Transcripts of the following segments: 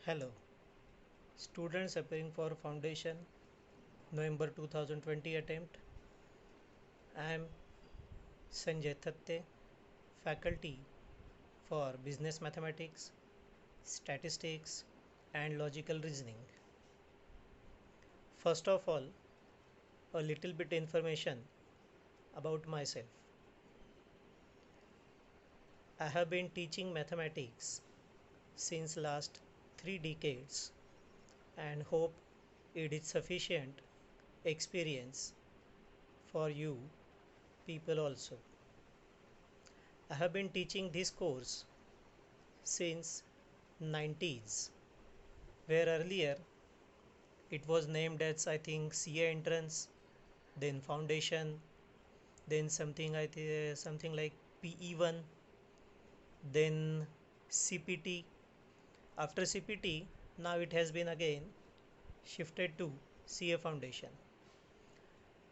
Hello, students appearing for foundation November 2020 attempt. I am Sanjay Thatte, faculty for business mathematics, statistics, and logical reasoning. First of all, a little bit information about myself. I have been teaching mathematics since last 3 decades and hope it is sufficient experience for you people also. I have been teaching this course since 90s, where earlier it was named as I think CA entrance, then foundation, then something like PE1, then CPT. After CPT, now it has been again shifted to CA foundation.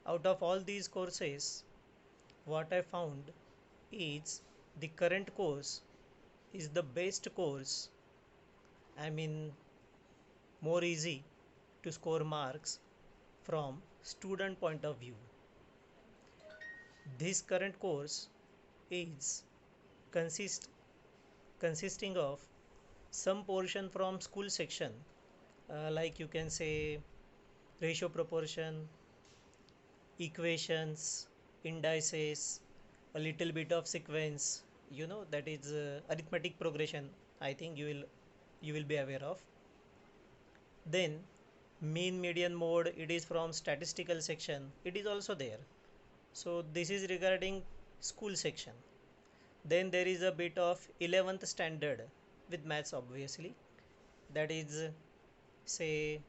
Out of all these courses, what I found is the current course is the best course. I mean, more easy to score marks from student point of view. This current course is consist consisting of some portion from school section, like you can say ratio proportion, equations, indices, a little bit of sequence, that is arithmetic progression. I think you will be aware of. Then mean median mode, it is from statistical section, it is also there. So this is regarding school section. Then there is a bit of 11th standard with maths obviously, that is say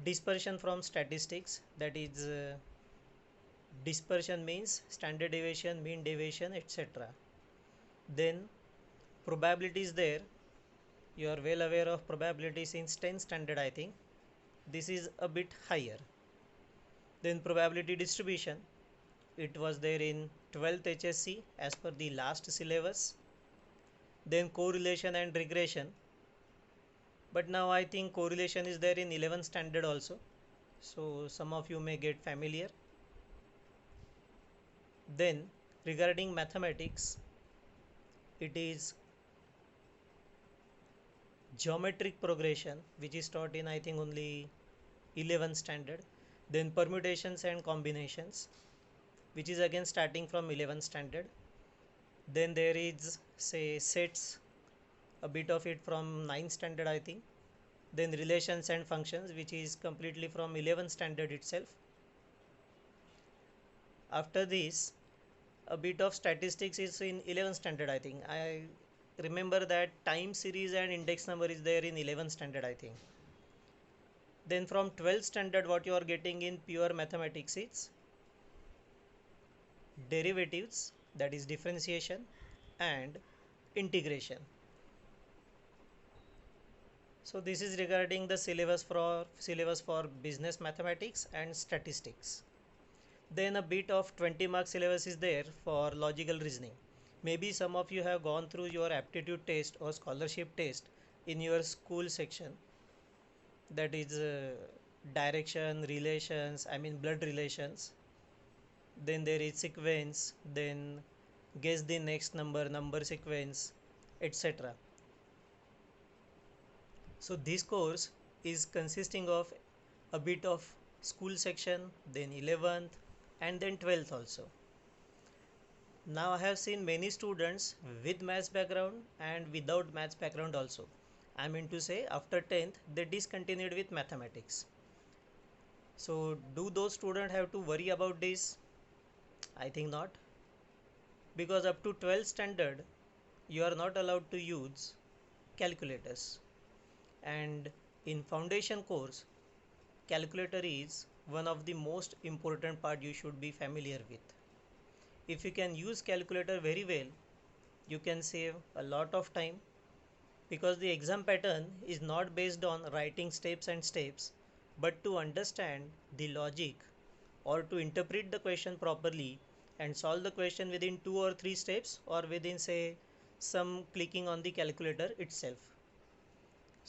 dispersion from statistics, that is dispersion means standard deviation, mean deviation, etc. Then probability is there. You are well aware of probability since 10th standard I think. This is a bit higher. Then probability distribution, it was there in 12th HSC as per the last syllabus. Then correlation and regression, but now I think correlation is there in 11th standard also, so some of you may get familiar. Then regarding mathematics, it is geometric progression, which is taught in I think only 11th standard. Then permutations and combinations, which is again starting from 11th standard. Then there is say sets, a bit of it from 9th standard I think. Then relations and functions, which is completely from 11th standard itself. After this, a bit of statistics is in 11th standard I think. I remember that time series and index number is there in 11th standard I think. Then from 12th standard, what you are getting in pure mathematics is derivatives, that is differentiation, and integration. So this is regarding the syllabus for business mathematics and statistics. Then a bit of 20 mark syllabus is there for logical reasoning. Maybe some of you have gone through your aptitude test or scholarship test in your school section, that is direction, relations, I mean blood relations. Then there is sequence, then guess the next number sequence, etc. So this course is consisting of a bit of school section, then 11th, and then 12th also. Now I have seen many students with maths background and without maths background also. I mean to say after 10th they discontinued with mathematics. So do those students have to worry about this? I think not, because up to 12th standard you are not allowed to use calculators, and in foundation course calculator is one of the most important part you should be familiar with. If you can use calculator very well, you can save a lot of time, because the exam pattern is not based on writing steps and steps, but to understand the logic or to interpret the question properly and solve the question within 2 or 3 steps, or within say some clicking on the calculator itself.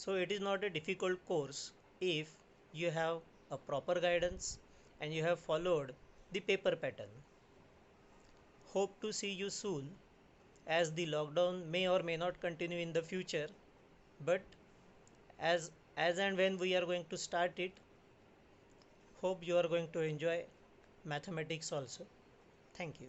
So it is not a difficult course if you have a proper guidance and you have followed the paper pattern. Hope to see you soon, as the lockdown may or may not continue in the future, but as and when we are going to start it, hope you are going to enjoy mathematics also. Thank you.